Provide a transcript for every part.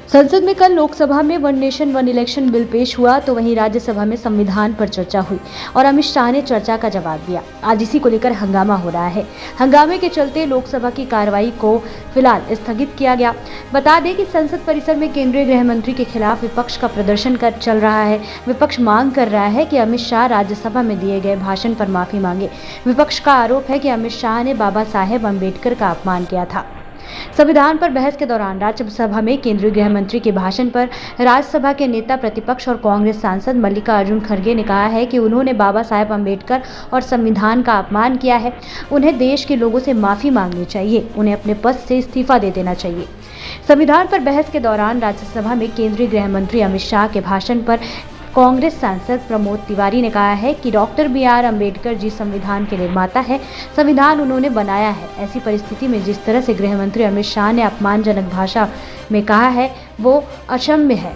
संसद में कल लोकसभा में one nation one election bill पेश हुआ तो वहीं राज्यसभा में संविधान पर चर्चा हुई और अमित शाह ने चर्चा का जवाब दिया। आज इसी को लेकर हंगामा हो रहा है। हंगामे के चलते लोकसभा की कार्रवाई को फिलहाल स्थगित किया गया। बता दें कि संसद परिसर में केंद्रीय गृह मंत्री के खिलाफ विपक्ष का प्रदर्शन चल रहा है। विपक्ष मांग कर रहा है कि अमित शाह राज्यसभा में दिए गए भाषण पर माफी मांगे। विपक्ष का आरोप है कि अमित शाह ने बाबा साहेब अम्बेडकर का अपमान किया था। संविधान पर बहस के दौरान राज्यसभा में केंद्रीय गृह मंत्री के भाषण पर राज्यसभा के नेता प्रतिपक्ष और कांग्रेस सांसद मल्लिकार्जुन खड़गे ने कहा है कि उन्होंने बाबा साहेब अम्बेडकर और संविधान का अपमान किया है। उन्हें देश के लोगों से माफी मांगनी चाहिए। उन्हें अपने पद से इस्तीफा दे देना चाहिए। संविधान पर बहस के दौरान राज्यसभा में केंद्रीय गृह मंत्री अमित शाह के भाषण पर कांग्रेस सांसद प्रमोद तिवारी ने कहा है कि डॉक्टर बी.आर. अम्बेडकर जी संविधान के निर्माता है। संविधान उन्होंने बनाया है। ऐसी परिस्थिति में जिस तरह से गृह मंत्री अमित शाह ने अपमानजनक भाषा में कहा है वो अक्षम्य है।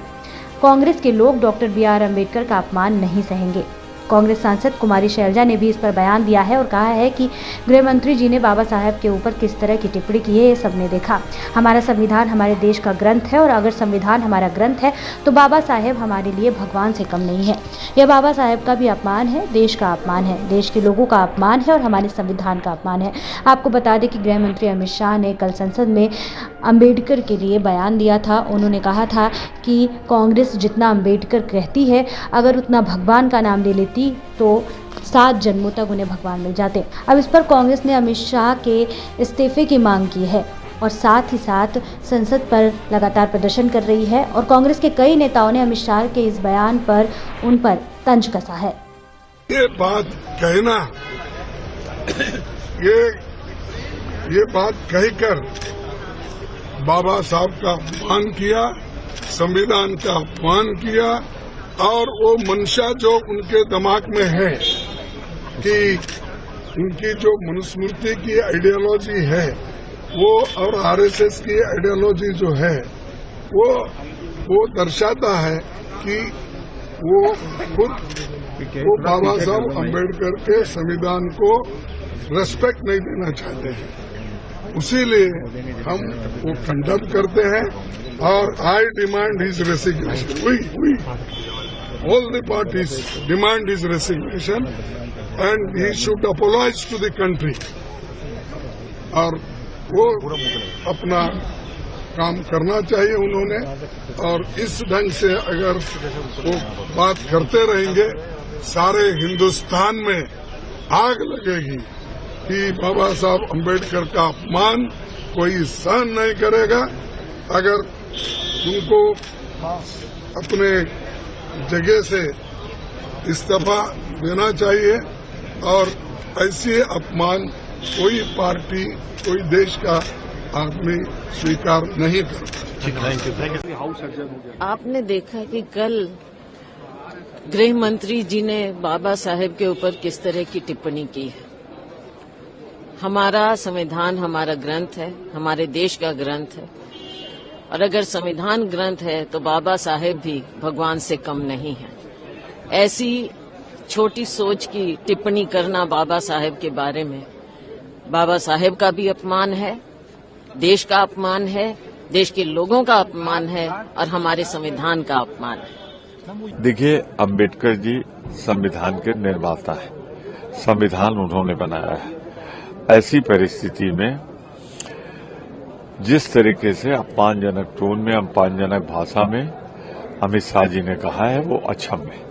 कांग्रेस के लोग डॉक्टर बी.आर. अम्बेडकर का अपमान नहीं सहेंगे। कांग्रेस सांसद कुमारी शैलजा ने भी इस पर बयान दिया है और कहा है कि गृह मंत्री जी ने बाबा साहेब के ऊपर किस तरह की टिप्पणी की है ये सबने देखा। हमारा संविधान हमारे देश का ग्रंथ है और अगर संविधान हमारा ग्रंथ है तो बाबा साहेब हमारे लिए भगवान से कम नहीं है। यह बाबा साहेब का भी अपमान है, देश का अपमान है, देश के लोगों का अपमान है और हमारे संविधान का अपमान है। आपको बता दें कि गृह मंत्री अमित शाह ने कल संसद में अम्बेडकर के लिए बयान दिया था। उन्होंने कहा था कि कांग्रेस जितना अम्बेडकर कहती है अगर उतना भगवान का नाम ले लेती तो 7 जन्मों तक उन्हें भगवान मिल जाते। अब इस पर कांग्रेस ने अमित शाह के इस्तीफे की मांग की है और साथ ही साथ संसद पर लगातार प्रदर्शन कर रही है और कांग्रेस के कई नेताओं ने अमित शाह के इस बयान पर उन पर तंज कसा है। ये बात कहना, ये बात कहकर बाबा साहब का अपमान किया, संविधान का अपमान किया और वो मंशा जो उनके दिमाग में है कि उनकी जो मनुस्मृति की आइडियोलॉजी है वो और आरएसएस की आइडियोलॉजी जो है वो दर्शाता है कि वो खुद वो बाबा साहब अम्बेडकर के संविधान को रेस्पेक्ट नहीं देना चाहते हैं। इसीलिए हम वो कंडम करते हैं और आई demand his resignation. All the parties demand his resignation and he should apologize to the country. और वो अपना काम करना चाहिए उन्होंने, और इस ढंग से अगर वो बात करते रहेंगे सारे हिंदुस्तान में आग लगेगी कि बाबा साहब अम्बेडकर का अपमान कोई सहन नहीं करेगा। अगर उनको अपने जगह से इस्तीफा देना चाहिए और ऐसे अपमान कोई पार्टी कोई देश का आदमी स्वीकार नहीं करता। आपने देखा कि कल गृह मंत्री जी ने बाबा साहेब के ऊपर किस तरह की टिप्पणी की है। हमारा संविधान हमारा ग्रंथ है, हमारे देश का ग्रंथ है और अगर संविधान ग्रंथ है तो बाबा साहेब भी भगवान से कम नहीं है। ऐसी छोटी सोच की टिप्पणी करना बाबा साहेब के बारे में बाबा साहेब का भी अपमान है, देश का अपमान है, देश के लोगों का अपमान है और हमारे संविधान का अपमान है। देखिए, अम्बेडकर जी संविधान के निर्माता है, संविधान उन्होंने बनाया है। ऐसी परिस्थिति में जिस तरीके से अपमानजनक टोन में, अपमानजनक भाषा में अमित शाह जी ने कहा है वो अक्षम्य है।